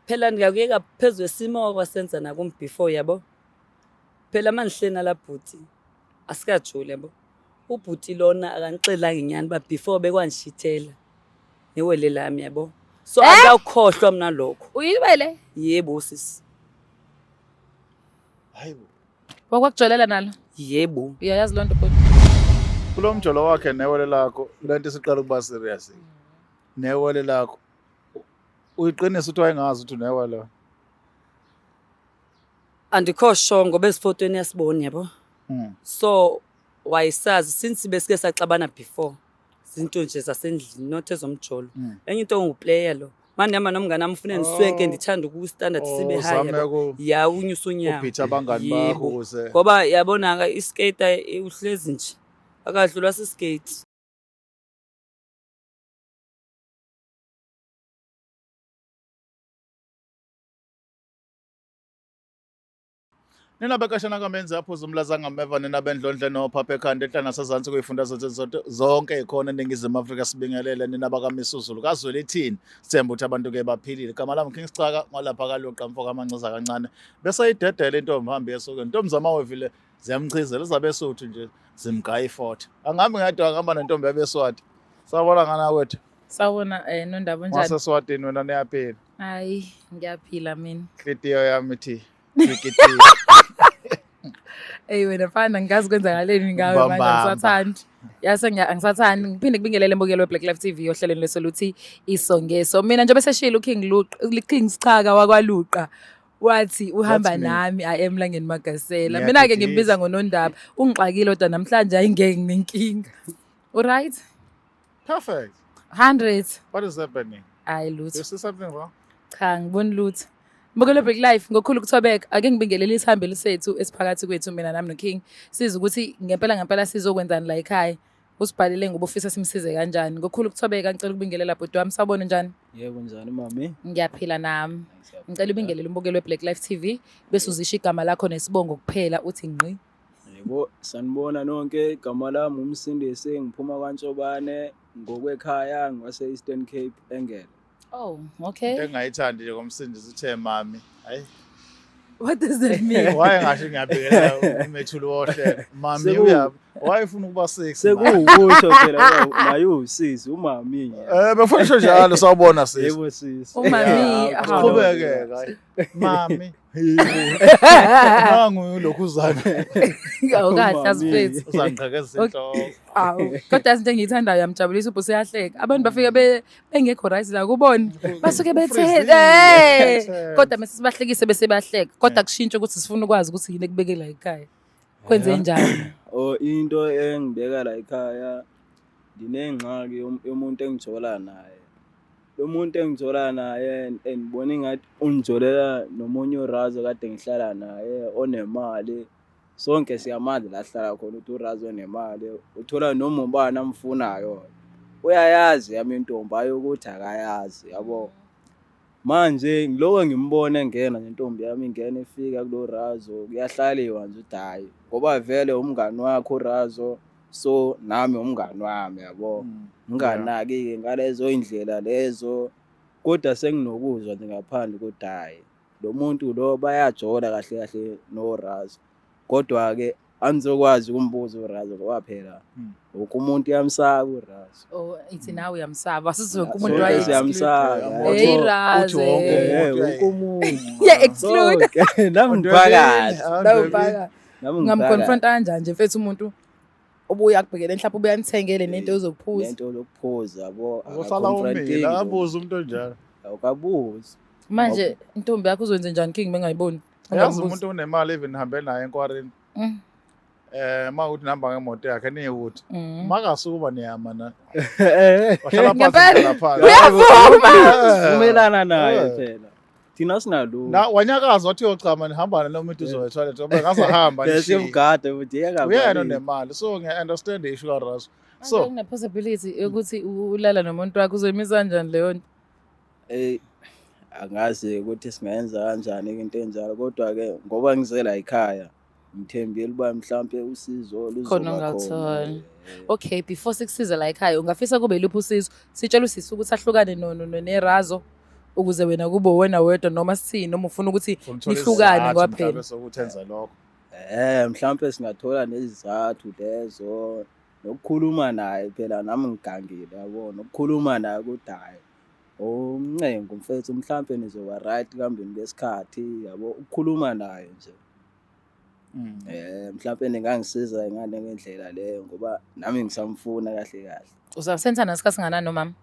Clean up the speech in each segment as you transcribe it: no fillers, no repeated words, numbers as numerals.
phela ngiyakuyeka phezulu esimo kwasenza nakum before yabo. Phela mandihlena la bhuti asikajule yabo. Ubhuti lona akanixelanga inyani ba before bekwangishithela newele lami yabo. So akakhohlwa mina lokho. Uyibele? Yebo sisi. Hayibo. Wakwakujolela nalo? Yebo. Uyayazi lonto bhuti? Kulo mjolo wakhe newele lakho lento siqala ukuba serious. Newele lakho. Uyiqinisa uthi wayengazi ukuthi unewele. Andikho sure ngoba esifotweni yasibona yabo. So wayisazi since besike saxabana before. Izinto nje zasendlini not ezomjolo. Enye into nguplayer lo. Manje yama nomngane nami ufune niswenke ndithanda ukustandard sibe high yabo. Ya unyusa unyawo. Ubhitha abangani bakho ukuze. Ngoba yabona iskate uhlezi nje. Akadlulwa siskate. Nina bekashana kamenzi aphuza umlaza ngameva nina bendlondle nophapha ekhanda ehlanga sazansi kuyifunda zonke ikhona eNingizimu Afrika sibingelele nina bakaMisuzulu kazwele ithini sithemba ukuthi abantu ke baphilile igama lami King Sicaka malapha kaloqa mfoka amanxiza kancane bese idedela intombi hambi yesuke intombi zamawevile ziyamchizela izabesuthu nje zimgaya ifort angahambi ngedwa ngihamba nentombi yabeSwati sabona ngana kwethu sawona nondaba njani waseSwatini wena niyaphila hayi ngiyaphila mina inhliziyo yami ithi wena fana ngigazi kwenzakaleni ngawe manje ngisathandi. Yase angisathandi ngiphinde kubingelele embukelo weBlack Life TV ohlelweni lesoluthi isongeso. Mina nje bese shilo King Sicaka wakwaLuqa. Wathi uhamba nami emlangeni Magasela. Mina ke ngimbiza ngonondaba. Ungixakile kodwa namhlanje ayingeke nginenkinga. Alright? Perfect. 100. What is happening? Ayi lutho. You see something wrong? Cha ngiboni lutho. Mbukelo Black Life ngokukhulu ukuthobeka ake ngibingelele isihambeli sethu esiphakathi kwethu mina nami noKing siza ukuthi ngempela sizokwenzani la ekhaya usibhalele ngoba ufisa simsize kanjani ngokukhulu ukuthobeka ngicela ukubingelela bhuti wami sawubona njani yebo njani mami ngiyaphila nami ngicela ubingelele umbukelo weBlack Life TV bese uzisha igama lakho nesibongo kuphela uthi ngqi yebo sanibona nonke igama lami umsindisi ngiphuma kwaNtshobane ngokwekhaya ngwase Eastern Cape Engel. Oh, okay. Engayithandi nje komsindisi uthe mami. Hayi. What does that mean? Why ngasho ngiyabhekela umethulu wohle. Mami uyaphi? Wayefuna ukuba six. Sekuwukusho phela naye usisi umami. Befuna njalo sawubona sisi. Yebo sisi. Umami qhubeke hayi. Mami. Nangu lokhu uzana. Awukahle asifithi. Uzangiqhekeza inhloko. Awu, kodwa izinto engiyithandayo yamjabulisa ubhusi yahleka. Abantu bafika bengekho right la kubona. Basuke bethe kodwa mase sibahlekise bese bahleka. Kodwa kushintsha ukuthi sifuna ukwazi ukuthi yini ekubekela ekhaya. Kwenze njani? Into engibeka la ekhaya dinengxaki yomuntu engijola naye. Lo muntu engithola naye engibona ingathi ungijolela nomunye uRazo kade ngihlala naye onemali sonke siyamazi la hlala khona ukuthi uRazo onemali uthola noma ubani amfunayo uyayazi yami intombi ayo ukuthi akayazi yabo manje ngiloko ngimbona engena nentombi yami ingena ifika kulo Razo kuyahlaliwa nje udayi ngoba vele umngani wakho uRazo so nami umngani wami yabo nginganaki ngalezo indlela lezo kodwa senginokuzwa nje ngaphandle kodayi lo muntu lo bayajola kahle noRazo kodwa ke anizokwazi ukumbuza uRazo ngoba phela wonke umuntu yamsaba uRazo. Oh ithi nawe uyamsaba asizonke umuntu wayamsaba hey Razo wonke umuntu yeah exclude nami ngibhakathi ngamconfront kanjani nje mfethu umuntu obuya kubhekela mhlawumbe ubuyanithengele nento ezokuphuza nento lokuphuza yabo usala umila abuza umuntu onjalo awukabuzi manje intombi yakho uzwenze njani King bengayiboni yazi umuntu unemali even nihambe naye enkwarini mawuthi nihamba ngemoto yakhe niyuthi makasukuba niyama na wahlala phansi lapha uyavuma umelana naye phela thina sinalo na wanyakaza wathi yochama nihamba nomuntu uzoya toilet ngoba ngasahamba bese umgade uthi yeka uyena nemali so ngiya understand issue kaRazo so kuna possibility ukuthi ulala nomuntu wakho uzomisa kanjani leyo nto angazi ukuthi singayenza kanjani into enjalo kodwa ke ngoba ngizela ekhaya ngithembile uba mhlambe usizo luzoba khona. Okay, before sikusiza la ekhaya ungafisa kube luphi usizo sitshela usisi ukuthi ahlukane neRazo ukuze wena kube wena wedwa noma sithini noma ufuna ukuthi lihlukane kwaphela. Mhlawumbe sokuthenza lokho. Mhlawumbe singathola nezizathu lezo nokukhuluma naye phela nami ngigangile yabo nokukhuluma naye kudayi. Umncengo mfethu mhlawumbe nizoba right kuhambeni kwesikhathi yabo ukukhuluma naye nje. Mhlawumbe ningangisiza ingane ngendlela leyo ngoba nami ngisamfuna kahle kahle. Uzawusenzana isikhathi singanani nomama?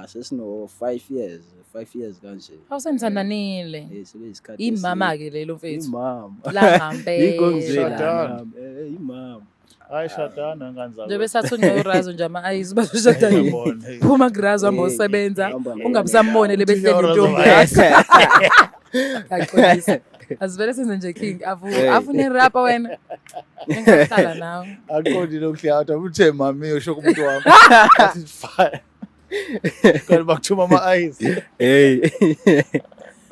Sesino 5 years kanje. Awusenzananile. Isikhathi. Imama ke lelo mfethu. Imama. La ngempela. Shadana. Imama. Hayi shadana kanjalo. Nje besathunywa uRazo nje ama-ayisi bazoshadana. Phuma kuRazo ambosebenza ungabusambone lebehleli intombi yakho. Yaqolisa. Asivele senze nje King afune rapa wena. Ngihlala nawe. Aqondi lokuhlala uthe mami usho kumuntu wami. Athi fire. Kanti bakuthuma ama-ayisi. Hey.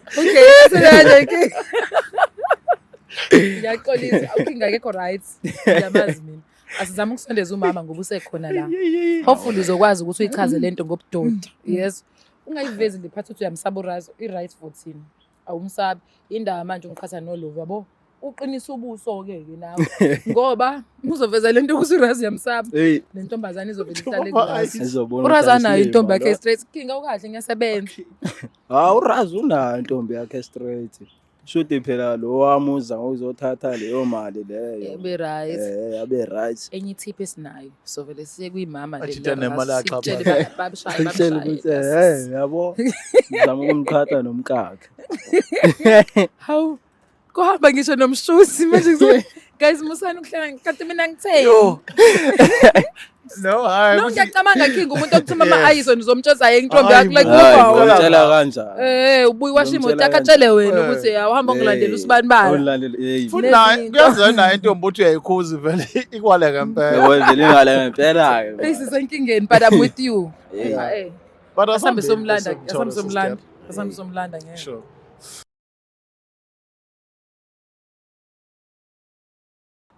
Okay, senze King. Ngiyaqolisa uKing akekho right. Ngiyamazi mina. Asizama ukusondeza umama ngoba usekhona la. Hopefully uzokwazi ukuthi uyichaze lento ngobudoda. Yes. Ungayivezi lephathi uthi uyamsaba uRazo i-right 14. Awumsabi indaba manje ungiqhatha noLovu yabo. Uqinisa ubuso ke nawe. Ngoba uzoveza lento ukuthi uRazo yamsaba. Le ntombazana izovela ihlale kuRazo. uRazo anayo intombi yakhe straight. King awukahle ngiyasebenza. uRazo unayo intombi yakhe straight. Shothi phela lo wamuza ngokuzothatha leyo mali leyo. Yabe right. Yabe right. Enye tip esinayo. So vele siye kuyimama le. Achitha nemali yakhe. Sitshele babishaye Ngitshela ukuthi yabo ngizama ukumkhatha nomkakhe. Hawu kuhamba ngisho nomshusi manje kuzobe guys musani ukuhlala kanti mina ngitheni. No, hayi. No ngiyacabanga King umuntu okuthuma ama-ayisi nizomtshoza yentombi yakho like ngoba ngitshela kanjani. Ubuyi washimo utakatshele wena ukuthi awuhamba ngilandela usibani bani. Ulandela Futhi naye kuyazena naye intombi uthi uyayikhuza vele ikwale ngempela. yebo vele ngale ngempela ke. Isisenkingeni but I'm with you. But Asambe somlanda ngeke. Sure.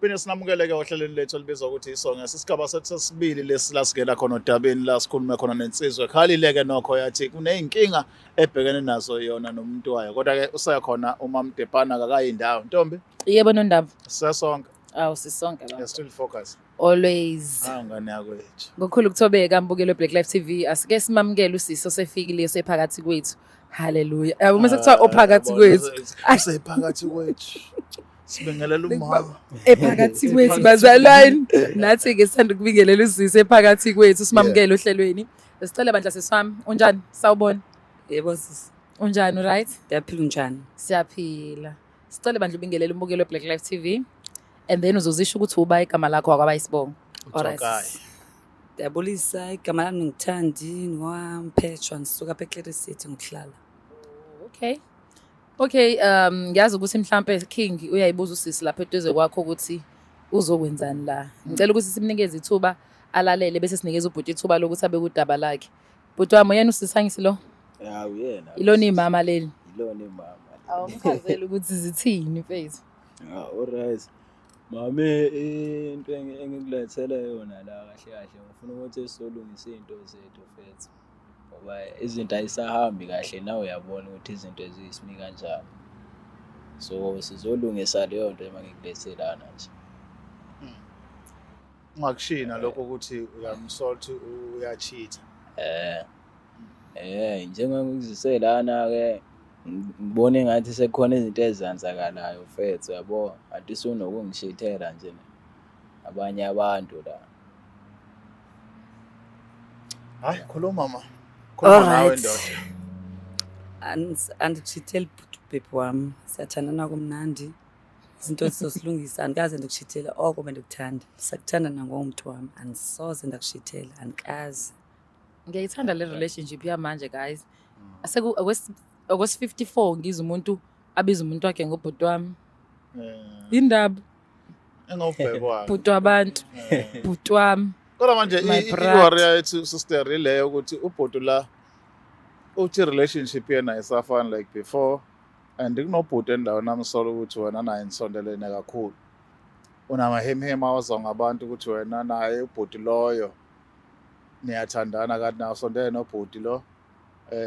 Phinde sinamukeleke ohlelweni lethu olibizwa ukuthi isonga sisigaba sethu sesibili lesilasingena khona odabeni la sikhuluma khona nensizwe khalileke nokho yathi kuneyinkinga ebhekene nazo yona nomuntu wayo kodwa ke usekhona uMamDepana akayindawo ntombi Yebo nondaba. sesonke Sisonke la. still focus Always. ngane yakwethu Ngokukhulu ukuthobeka mbukelo Black Life TV asike simamukele usiso sefikile sephakathi kwethu. Hallelujah. Uma sekuthiwa ophakathi kwethu. Sephakathi kwethu sibingelela umama Ephakathi kwethu bazalwane nathi ke sithanda ukubingelela usiso ephakathi kwethu simamukele ohlelweni. Sicela bandla seswami unjani sawubona? Yebo sisi. Unjani right? Ndiyaphila unjani? Siyaphila. Sicela bandla ubingelele umbukelo Black Life TV and then uzozisho ukuthi uba igama lakho akwabayisibongo. Alright. Ndiyabulisa igama lami ngithandi ngwaMphechwa ngisuka apha eClery City ngokuhlala. Okay, ngiyazi ukuthi mhlambe King uyayibuza usisi lapha eduze kwakho ukuthi uzokwenzani la. Ngicela ukuthi simnikeze ithuba alalele bese sinikeza ubhuti ithuba lokuthi abe kudaba lakhe. Bhuti wami yena usisi angisi lo? Ya uyena. Ilona imama leli. Ilona imama. Awumchazela ukuthi zithini mfethu. Alright. Mame into engikulethele yona la kahle kahle ngifuna ukuthi sizolungisa izinto zethu mfethu. Ngoba izinto ayisahambi kahle nawe uyabona ukuthi izinto ezisimi kanjani. So sizolungisa leyo nto emangikulethelana nje. Ungakushina lokho ukuthi uyamsalt uyacheat. Njengoba ngikuziselana ke ngibone ngathi sekukhona izinto ezenzakalayo mfethu yabo athi sunokungishithela nje abanye abantu la. Hayi khuluma mama. Khuluma nawe Alright. ndoda. Andikushitheli bhuti wami siyathandana kumnandi izinto sizosilungisa andikaze ndikushithela oko bendikuthanda siyakuthanda nangomuntu wami andisoze ndakushithela andikaze. Ngiyayithanda le relationship yamanje guys. Aseku akwes 54 ngiza umuntu abiza umuntu wakhe ngobhuti wami. Indaba Engawubhekwa. bhuti wabantu bhuti wami. Kodwa manje My i-worry yethu sister ileyo ukuthi ubhuti la uthi relationship yena isafana like before and kunobhuti endawo namsolo ukuthi wena naye nisondelene kakhulu. Unamahemhema awazonga abantu ukuthi wena naye ubhuti loyo niyathandana kanti nawe sondele nobhuti lo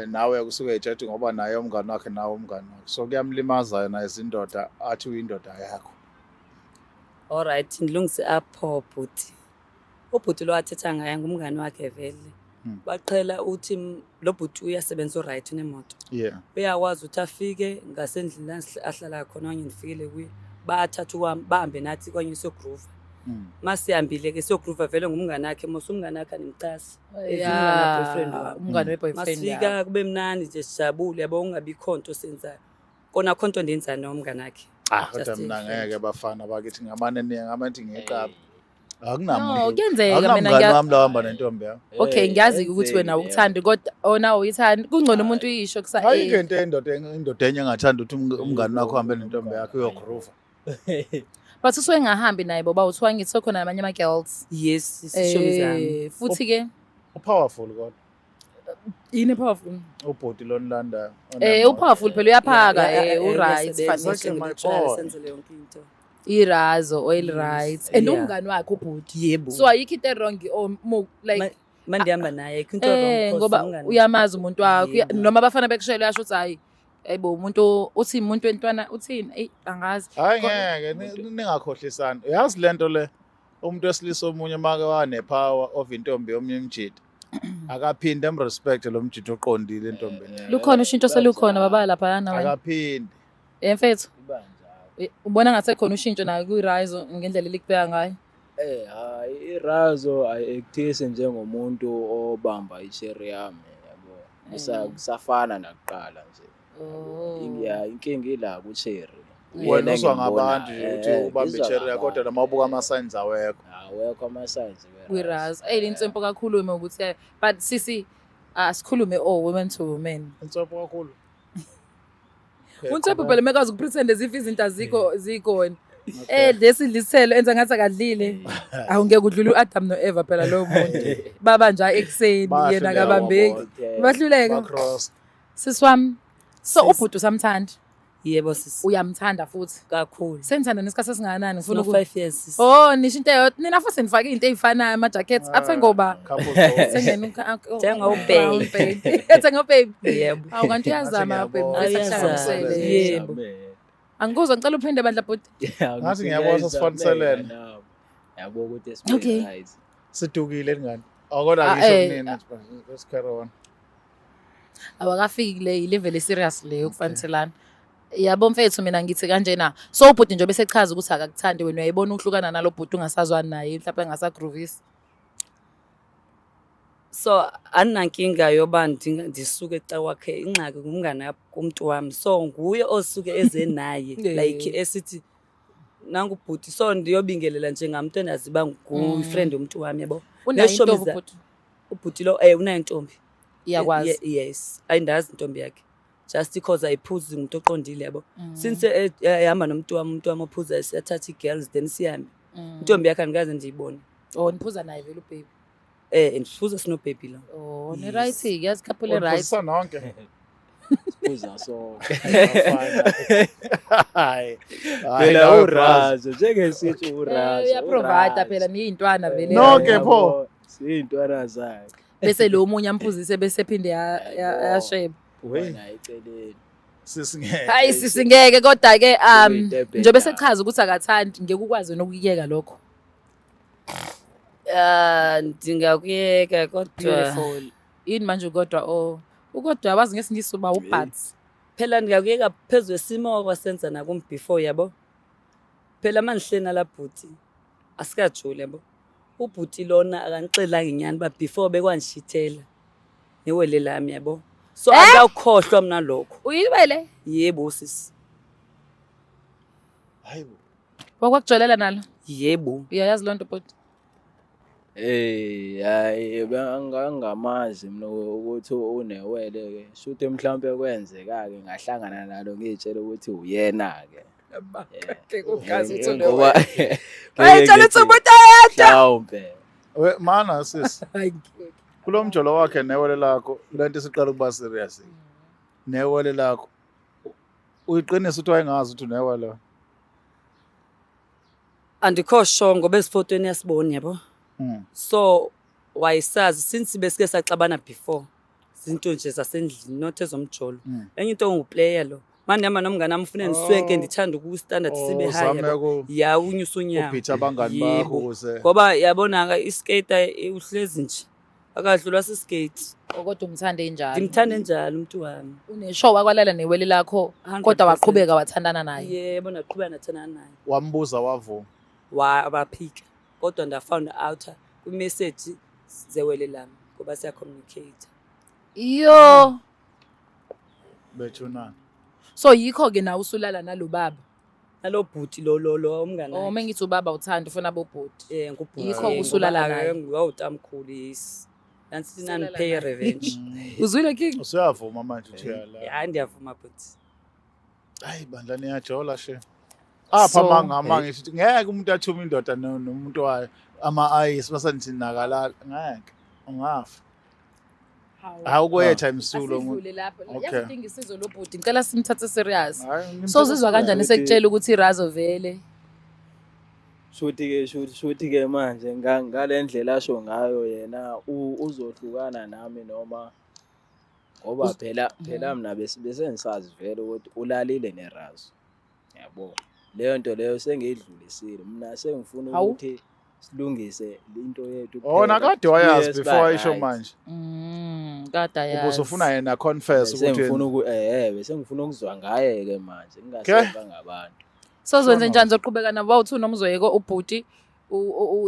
nawe kusuke ejudge ngoba naye umngani wakhe nawe umngani wakhe so kuyamlimaza yena izindoda athi uyindoda yakho. Alright, ngilungise apho bhuti. Ubhuti lo wathetha ngaye ngumngani wakhe vele. Baqhela uthi lo bhuti uyasebenza uright nemoto. Yeah. Uyakwazi ukuthi afike ngasendlini ahlala khona okanye nifikile kuye. Bathatha bahambe nathi kwenye sogroove. Masihambile ke sogroove vele ngumngani wakhe mose umngani wakhe animcasa. Yeah, boyfriend wami. umngani we-boyfriend Masifika kube mnandi nje sijabule yabo ungabi khonto senzayo. Kona khonto ndenza nomngani wakhe. Kodwa mina ngeke bafana bakithi ngamanje ngeqaba. No, Akunamuntu. kuyenzeka mina Akunamngani wami lawamba nentombi yakho. Okay, ngiyazi ukuthi wena ukuthanda kodwa ona uyithanda kungcono umuntu uyisho kusa Ayike into indoda enye engathanda ukuthi umngani wakho uhambe nentombi yakho uyogroove. but usuke engahambi naye boba uthiwa ngithi sokhona nabanye ama-girls Yes, isishomi zami. futhi ke Powerful kodwa. yini powerful Ubhoti lonilanda. upowerful phela uyaphaka uright Exactly, my boy. Senzele yonke into. irazo oil rights and Yeah. umngani wakhe ubhuti Yebo. so ayikho into wrong or like Mandihamba naye ayikho into wrong ngoba uyamazi umuntu wakho Yebo. noma abafana bekushela yasho ukuthi hayi ayibo umuntu uthi umuntu wentwana uthini angazi Hayi ngeke ningakhohlisana. Uyazi lento le umuntu wesilisa omunye make wanepower of intombi yomnye imjidi. Akaphinde emrespect lo mjidi oqondile entombini yakhe. lukhona ushintsho selukhona baba lapha yana wena Akaphinde. mfethu ubona ngathi khona ushintsho nayo kuyirazo ngendlela elikubeka ngayo Hayi irazo ayikuthise njengomuntu obamba icherry yami yabo. Kusafana nakuqala nje. Inkinga ila kucherry. Wena uzwa ngabantu nje ukuthi ubambe icherry kodwa noma ubuka ama-signs awekho. Awekho ama-signs kuyirazo lintswempo kakhulume ukuthi but sisi asikhulume women to women Insopho kakhulu. uNtswempo phela mekazi ukupretend as if izinto azikho zikhona lesidliselo enza ngathi akadlile awungeke udlule uAdam noEva phela lo muntu baba nje ekseni yena kabambeki bahluleka Cross. siswami so ubhuti usamthanda Yebo sisi. uyamthanda futhi Kakhulu. senithanda nesikhathi esingakanani ngifuna Ufuna 5 years sisi. nisho into eyodwa nina futhi nifake into ezifanayo ama-jackets athe ngoba Thenga baby. Yebo. Awu kanti uyazama baby. Uyazama. Yebo. Angikuzwa ngicela uphinde bandla bhuti. Ngathi ngiyabona sifaniselene. Yabo ukuthi Okay. right. Sidukile ngani. Akodwa ngisho kunina let's carry on. Awakafiki le level serious le ukufaniselana. Yabo mfethu mina ngithi kanjena. So ubhuti nje bese chaza ukuthi akakuthandi wena uyayibona uhlukana nalo bhuti ungasazwani naye mhlawumbe engasagroovisi. So anankinga yoba ndisuke eca kwakhe ingxaki ngumngane kumuntu wami so nguye osuke eze naye like esithi nangu bhuti so ndiyobingelela njengamuntu endaziba ngufriend womuntu wami yabo Unayintombi ubhuti. ubhuti lo unayo intombi Iyakwazi. yes ayindazi intombi yakhe just because ayiphuzi umuntu oqondile yabo since ehamba nomuntu wami ophuza esiyathatha girls then sihambe intombi yakhe angikaze ndiyibone Niphuza naye vele ubaby. ndifuza sino baby la Ni right yazi couple right. Uphuzisa nonke. Kuza so. Hayi. Phela urazo njengesithi urazo. Uyaprovide phela niyintwana vele. Nonke pho. Siyintwana zakhe. Bese lo munye amphuzise bese phinde yasheba. Wena eceleni. Sisingeke. Hayi sisingeke kodwa ke Kuyitebhe njobe la. sechaza ukuthi akathandi ngeke ukwazi nokuyiyeka lokho. ndingakuyeka kodwa Beautiful. Yini manje kodwa ukodwa wazi ngesingisi uba ubhats. phela ndingakuyeka phezulu esimo kwasenza nakum before yabo phela mandihlena la bhuti asikajule yabo ubhuti lona akanixelanga inyani ba before bekwandishithela newele lami yabo so akawukhohlwa mina lokho Uyibele? yebo sisi Hayibo. Wakwakujolela nalo? yebo Uyayazi lonto bhuti? Hayi angangamazi mina ukuthi unewele ke. Shute mhlambe kwenzeka ke ngahlangana nalo ngitshela ukuthi uyena ke. Ke kukazi uthi Ngoba Ayitshela ukuthi umuntu ayedwa. mhlawumbe. Mana sis. Kulo mjolo wakhe newele lakho lento isiqala ukuba serious. Newele lakho. Uyiqinisa ukuthi wayengazi ukuthi unewele. andikho sure ngoba esifotweni yasibona yabo so wayesazi since besike saxabana before zinto nje zasendlini not ezomjolo. Enye into nguplayer lo. Manje noma nomngane wami ufune niswenke ndithanda ukustandard sibe high yabo. Ya unyusa unyawo. Ubhitha abangani bakho Yebo. ukuze Ngoba yabona iskate uhlezi nje. Akadlulwa siskate. Kodwa umthande njalo. Ngimthande njalo umuntu wami. Uneshow wakwalala newele lakho 100%. kodwa waqhubeka wathandana naye. Yebo naqhubeka nathandana naye. wambuza wavuma. Wabaphika. Kodwa ndafound out ku-message zewele lami ngoba siya-communicate. Yo. Bethunana. So yikho-ke nawe usulala nalo baba. Nalo bhuti lo umngane. Oh mengithi ubaba uthanda ufuna abobhuti. Ngubhuti. Yikho usulala naye. Ngawutamkhulu yes. Nansi nanipay revenge. Uzwile King? Usuyavuma manje uthi uyala. Hayi ngiyavuma bhuti. Hayi bandla niyajola she. Apha So, manga ngithi ngeke umuntu athuma indoda nomuntu wayo ama-ayisi basandithi nakalala ngeke ungafa. Awukwetha imsulo umuntu. Asidlule lapho. Okay. Yasidinga isizo lobhuti. Ngicela simthathe serious. Hayi, So uzizwa kanjani ukuthi- sekutshela ukuthi iRazo vele? Shuthi-ke manje ngale ndlela asho ngayo yena uzohlukana nami noma ngoba phela mina bese ngisazi vele ukuthi ulalile neRazo. Yabo. Leyo nto leyo sengiyidlulisile. Mina sengifuna Hawu. ukuthi silungise into yethu. Ona kade wayazi before ayisho manje. Kade yazi. Ubusufuna yena confess ukuthi Sengifuna bese ngifuna ukuzwa ngaye ke manje ngingasemba ngabantu. So zwenze njani zoqhubeka nabo wawuthi nomzoyeko ubhuti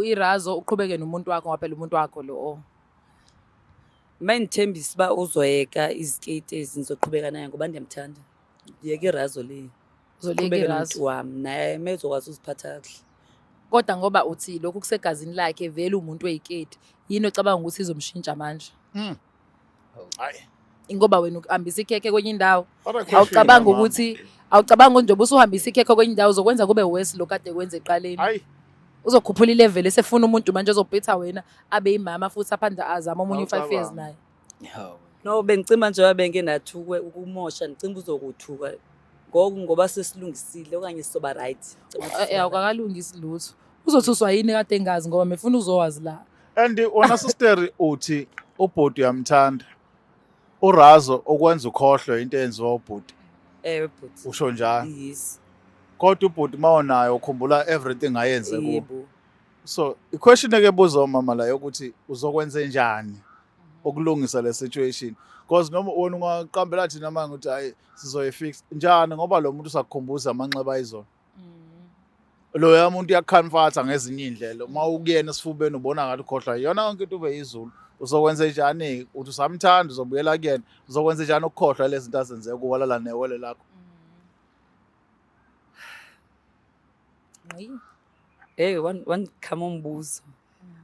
iRazo uqhubeke nomuntu wakho ngoba phela umuntu wakho lo. Ngithembisa ba uzoyeka izikate ezizoqhubeka naye ngoba ndiyamthanda. Yeke iRazo le. Uzoleka iRazo. Wami naye mezokwazi uziphatha kahle. Kodwa ngoba uthi lokhu kusegazini lakhe vele umuntu oyiketi yini ocabanga ukuthi izomshintsha manje? hayi. Ingoba wena ukuhambisa ikhekhe kwenye indawo. Kodwa Awucabanga ukuthi njengoba usuhambisa ikhekhe kwenye indawo uzokwenza kube worse lo kade kwenze eqaleni. hayi. Uzokhuphula ilevel esefuna umuntu manje ozobhitha wena abe imama futhi aphanda azama omunye u5 years naye. Hawu. No bengicima nje wabenge nathukwe ukumosha ngicimba uzokuthuka. Ngoba sesilungisile okanye sizoba right. Awukakalungisi lutho. Uzothuswa yini kade engazi ngoba mefuna uzowazi la. And wona sister uthi ubhodi uyamthanda. uRazo okwenza ukhohlwe into eyenziwa ubhodi. Bhuti. Usho njalo. Yes. Kodwa ubhodi mawunayo ukhumbula everything ayenze kubo. Yebo. So i-question ekebuza umama la yokuthi uzokwenza njani ukulungisa le situation because noma wona ungaqambela thina manje ukuthi hayi sizoyifix njani ngoba lo muntu usakukhumbuza amanxeba ayizona. Lo yamuntu uyakhanfatha ngezinye indlela uma ukuyena esifubeni ubona ngathi ukhohlwa yona yonke into ube yizulu uzokwenza njani uthi usamthanda uzobuyela kuyena uzokwenza njani ukukhohlwa lezi zinto azenze kuwalala newele lakho. One khama umbuzo.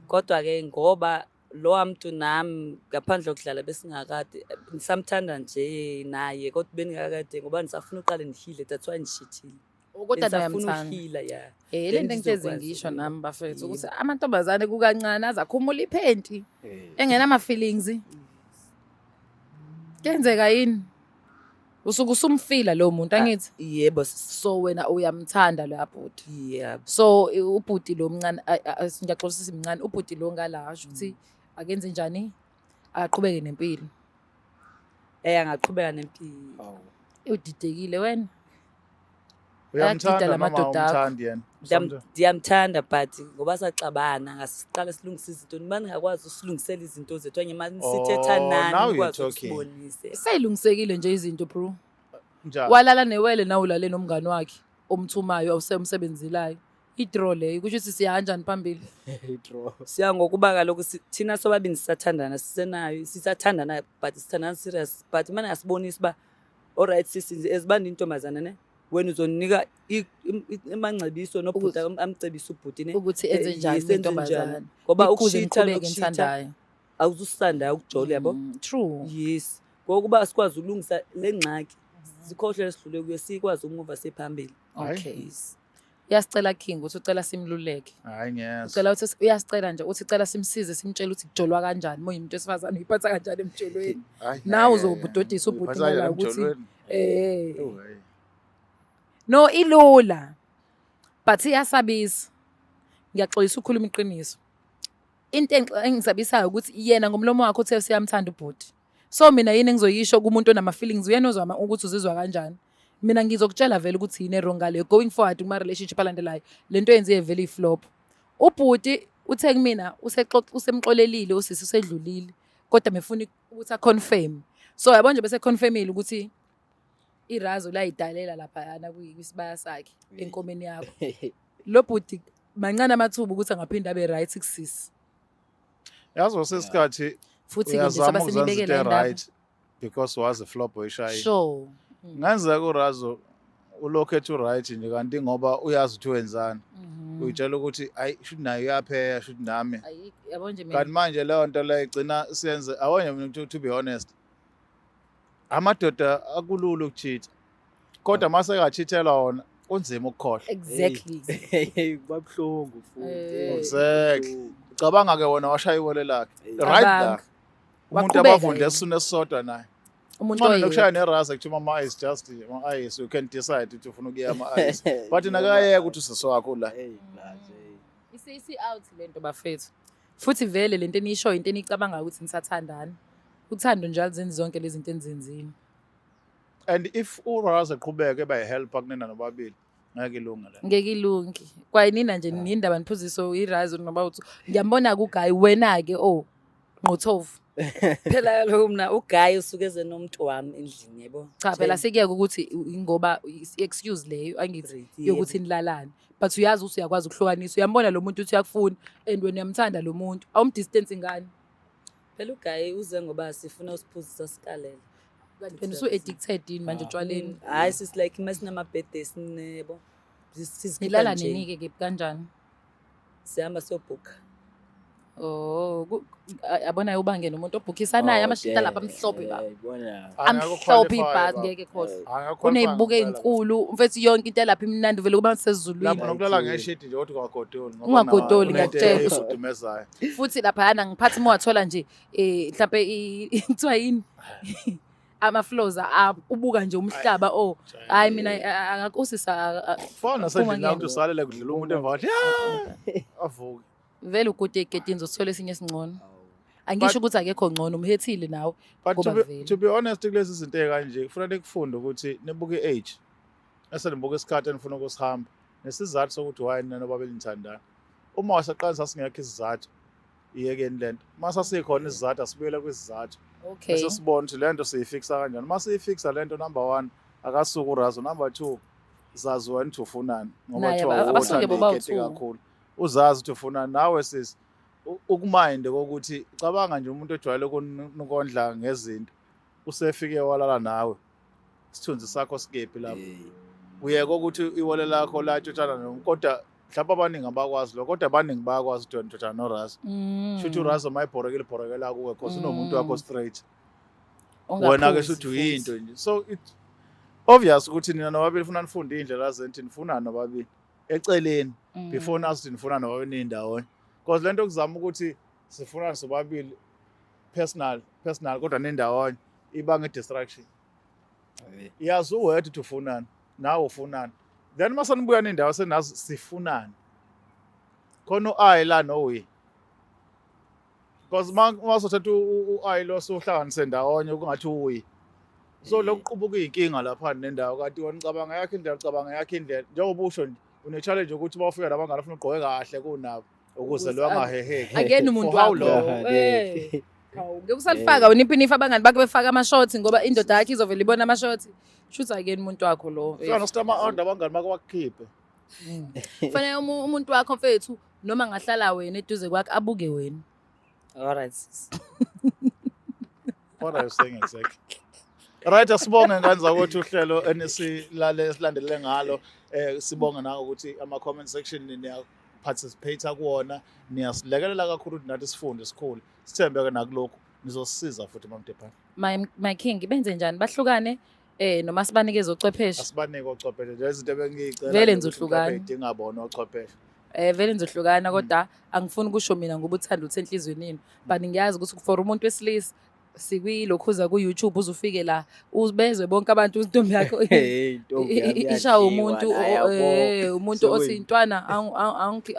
Kodwa ke ngoba lo muntu nami ngaphandle kokudlala besingakade nisamthanda nje naye kodwa beningakade ngoba nisafuna uqale nihile that's why nishithile. Kodwa Nisafuna nayamthanda. uhila ya. Le nto engithe ngisho nami bafethu ukuthi amantombazane kukancane azakhumula iphenti engena ama feelings. Kenzeka yini? Usuke usumfila lo muntu angithi. Yebo. So wena uyamthanda lo abhuti. Yebo. So ubhuti lo mncane ngiyaxoxisisa imncane ubhuti lo ngala asho ukuthi akenze njani aqhubeke nempilo. Angaqhubeka nempilo. Udidekile wena. Uyamthanda la noma madoda akho. umthandi yena. Ndiyamthanda but ngoba sacabana ngasiqala silungisa izinto nibani ngakwazi usilungisela izinto zethu anye manje sithetha now nani you're ukwazi talking. ukusibonise. Sayilungisekile nje izinto bro. Njani? Walala newele nawe ulale nomngane wakhe omthumayo awusemsebenzilayo. I-draw leyo kusho ukuthi siya kanjani phambili. Draw. Siya ngokuba kaloku thina sobabini sisathandana sisenayo sisathandana but sithandana serious but manje asibonisa ba alright sisi ezibanda intombazana ne wena uzonika imangcebiso nobhuti amcebisa ubhuti ne Ukuthi enze njani intombazane. ngoba Ukuze ukushitha niqhubeke nokushitha nithandayo. awuzusanda ukujole yabo. True. Yes ngokuba sikwazi ukulungisa lengxaki sikhohle esidlule kuye sikwazi ukumuva sephambili. Okay. Uyasicela King ukuthi ucela simluleke. Hayi ngiyeza. Ucela ukuthi uyasicela nje uthi cela simsize simtshela ukuthi kujolwa kanjani moya umuntu wesifazane uyiphatha kanjani emjolweni. Nawe uzobudodisa ubhuti ngoba ukuthi no ilula but iyasabisa. Ngiyaxolisa ukukhuluma iqiniso. Into engisabisayo ukuthi yena ngomlomo wakhe uthe siyamthanda ubhuti. So mina yini engizoyisho kumuntu onama-feelings uyenozwa ukuthi uzizwa kanjani. Mina ngizokutshela vele ukuthi yini errong ngaleyo going forward kuma-relationship alandelayo le nto yenziye vele i-flop. Ubhuti uthe kumina usemxolelile usisi usedlulile kodwa mefuna ukuthi a-confirm. So yabo nje bese confirmile ukuthi irazo layidalela laphayana kwisibaya sakhe enkomeni yakho. Lo bhuti mancane amathuba ukuthi angaphinda abe right kusisi. Yazi wasesikhathi Futhi ke nje soba senibekela indaba. right because was a flop oyishaye. Sure. Ngenzeka uRazo ulokhu ethi right nje kanti ngoba uyazi ukuthi wenzani. Uyitshela ukuthi ayi should nayo yapheya should nami. Yabo nje mina. Kanti manje leyo nto leyo igcina siyenze awonye mina to be honest. Amadoda akulula ukucheat. Kodwa mase kacheathelwa wona kunzima ukukhohlwa. Exactly. Babhlungu futhi. Exactly. Cabanga ke wona washaya iwole lakhe. Right la. Umuntu abafunde esune esisodwa naye. Umuntu Manje nokushaya nerasa kuthiwa ama eyes just ama eyes you can decide ukuthi ufuna ukuya ama eyes. But nakayeka ukuthi usisi wakho la. Isi out lento bafethu. Futhi vele lento enisho into enicabanga ukuthi nisathandana. Uthando njalo zenzi zonke lezi zinto enizenzile. And if uRaza eqhubeka eba help kunina nobabili ngeke ilunga la. Ngeke ilungi. Kwayinina nje nindaba niphuziso irazo noba uthi ngiyambona kuGuy wena ke Nqothovu. Phela lo mina uGuy usukeze nomuntu wami endlini yebo. Cha phela sekuyeke ukuthi ngoba excuse leyo angithi yokuthi nilalane. But uyazi ukuthi uyakwazi ukuhlukanisa. Uyambona lo muntu uthi uyakufuna and wena uyamthanda lo muntu. Awumdistance ngani? Phela uGuy uze ngoba sifuna usiphuzisa sikalele. Kanti phela usu-addicted yini manje etshwaleni? Hayi sis like masinama birthdays nebo. Nilala nini ke kanjani? Sihamba siyobhuka. Oh, yabona ubange nomuntu obhukisa naye amashita lapha amhlophe ba. Yabona. Amhlophe ibhasi ngeke khohlwa. Kunezibuko ezinkulu, mfethu yonke into lapha imnandi vele kuba sezulwini. Lapho nokulala ngeshidi nje kodwa ungagodoli ngoba Ungagodoli ngiyakutshela. Usudumezayo. Futhi lapha yana ngiphathi mawathola nje mhlawumbe kuthiwa yini ama-flows ubuka nje umhlaba hayi mina akakusisa Fona sendlini la usalele kudlula umuntu emva wathi avuke. Vele ukude egedini uzothola esinye esingcono. Angisho ukuthi akekho ngcono umhethile nawe. But to be honest kulezi zinto ekanje kufanele kufunde ukuthi nibuke age. Esenibuka isikhathi enifuna ukusihamba. Nesizathu sokuthi why nina nobabili nithandana. Uma wasaqanisa singekho isizathu iyekeni lento. Mase sikhona isizathu asibuyele kwisizathu. Okay. Bese sibona ukuthi lento siyifixa kanjani. Mase siyifixa lento number 1 akasuka uRazo number 2 zazi wena ukuthi ufunani ngoba kuthiwa abasuke boba kakhulu. Uzazi ukuthi ufunani nawe sis ukuminde kokuthi cabanga nje umuntu ojwayele ukondla ngezinto usefike walala nawe isithunzi sakho sikephi lapho uyeke ukuthi iwole lakho la tshotshana kodwa mhlawumbe abaningi abakwazi lo kodwa abaningi bayakwazi ukuthi wena noRazo shuthi uRazo mayibhorekela kuwe because unomuntu wakho straight wena ke shuthi uyinto nje so it obvious ukuthi nina nobabili ufuna nifunde indlela zenti nifuna nobabili eceleni before nazi nifuna nobabili indawonye because lento kuzama ukuthi sifuna sobabili personal kodwa nendawonye ibanga distraction yazi uwethu ufunani nawe ufunani then mase nibuya nendawo senazi sifunani khona uAyi la nowe because masothatha uAyi lo sohlanganise ndawonye kungathi uwi so lokuqubuka izinkinga lapha nendawo kanti wona nicabanga yakhe indlela ucabanga yakhe indlela njengoba usho nje une challenge ukuthi bafika labangani afuna ugqoke kahle kunabo ukuze lo angaheheki again umuntu wakho hawu ngekusalifaka uniphinifa abangani bakhe befaka ama-shorts ngoba indoda yakhe izovela ibona ama-shorts shuthi again umuntu wakho lo ufana stama order abangani bakhe bakukhiphe fanele umuntu wakho mfethu noma ngahlala wena eduze kwakhe abuke wena. All right sis. What are you saying exactly? Right asibonge ngani zakuthi uhlelo silandelele ngalo sibonga nako ukuthi ama comment section niya participate kuona niyasilekelela kakhulu ukuthi nathi sifunde sikhulu sithembeke nakulokho nizosisiza futhi mamdepha my king benze njani bahlukane noma sibanikeze ocwepheshe asibanike ocwepheshe lezi zinto bengicela vele nizohlukana idingabona ocwepheshe vele nizohlukana kodwa angifuni ukusho mina ngoba uthanda uthi enhlizweni yini but ngiyazi ukuthi for umuntu wesilisa sikwilokhuza ku-YouTube uzufike la bezwe bonke abantu intombi yakho Hey, intombi yami ishawa iyadliwa umuntu la, yabo. umuntu othi Sekuyini? intwana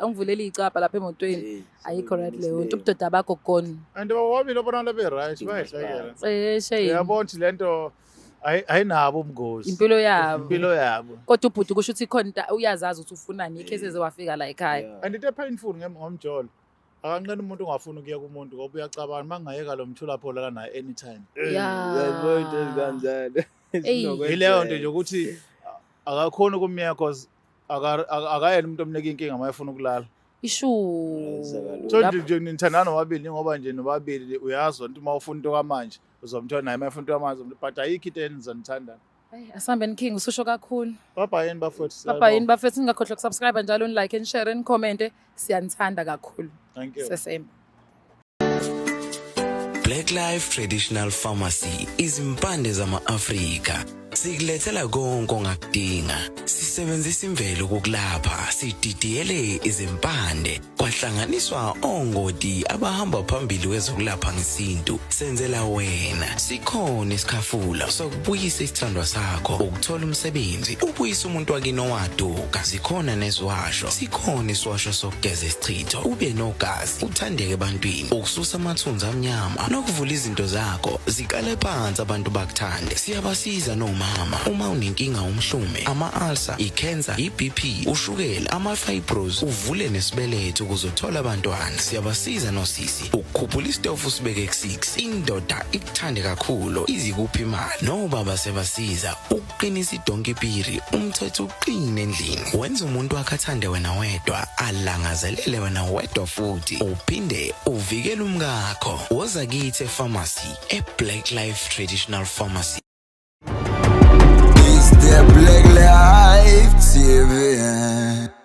angivulela iy'cabha lapha emotweni Hey, ayikho right leyo sekuyini nto ubudoda bakho gone and bobabili obonana be-right bayahlekela shame uyabona ukuthi lento ayinabo ubungozi impilo yabo impilo yabo kodwa ubhuti kusho ukuthi khona uyazazi ukuthi ufunani ikhesi ezewafika la ekhaya Yeah. and into painful ngomjolo akanqeni umuntu ongafuni ukuya kumuntu ngoba uyacabanga mangingayeka lo mthula phola naye anytime ya Uyazibona into ezikanjalo. Eyi. yileyo nto nje ukuthi akakhoni ukumyeya cause akayena umuntu omnika inkinga uma efuna ukulala ishu so nje nithandana nobabili ngoba nje nobabili uyazwa ukuthi uma ufuna into kwamanje uzomthola naye uma efuna into kwamanje but ayikho into enizonithandana asambeni king ususho kakhulu babhayeni bafowethu baba yini bafethu ningakhohlwa ukusubscribe njalo like and share and comment siyanithanda kakhulu thank you sesembe Black Life Traditional Pharmacy izimpande zama-Afrika sikulethela konke ongakudinga. Sisebenzisa imvelo ukulapha, sididiyele izimpande kwahlanganiswa ongoti abahamba phambili kwezokulapha ngesintu. Senzela wena sikhona isikhafula sokubuyisa isithandwa sakho, ukuthola umsebenzi, ubuyisa umuntu wakini owaduka. Sikhona neziwasho, sikhona isiwasho sokugeza isichitho, ube nogazi, uthandeke ebantwini, ukususa amathunzi amnyama nokuvula izinto zakho zikale phansi abantu bakuthande. Siyabasiza nomama uma unenkinga umhlume, ama-ulcer, i-cancer, i-BP, ushukela, ama-fibros, uvule nesibeletho ukuzothola abantwana. Siyabasiza nosisi ukukhuphula isitofu sibeke ku-6, indoda ikuthande kakhulu izikuphi imali. Nobaba sebasiza ukuqinisa idonkipiri, umthetho uqine endlini. Wenza umuntu wakhe athande wena wedwa, alangazelele wena wedwa futhi uphinde uvikele umkakho. Woza kithi epharmacy eBlack Life Traditional Pharmacy. It's the Black Life TV.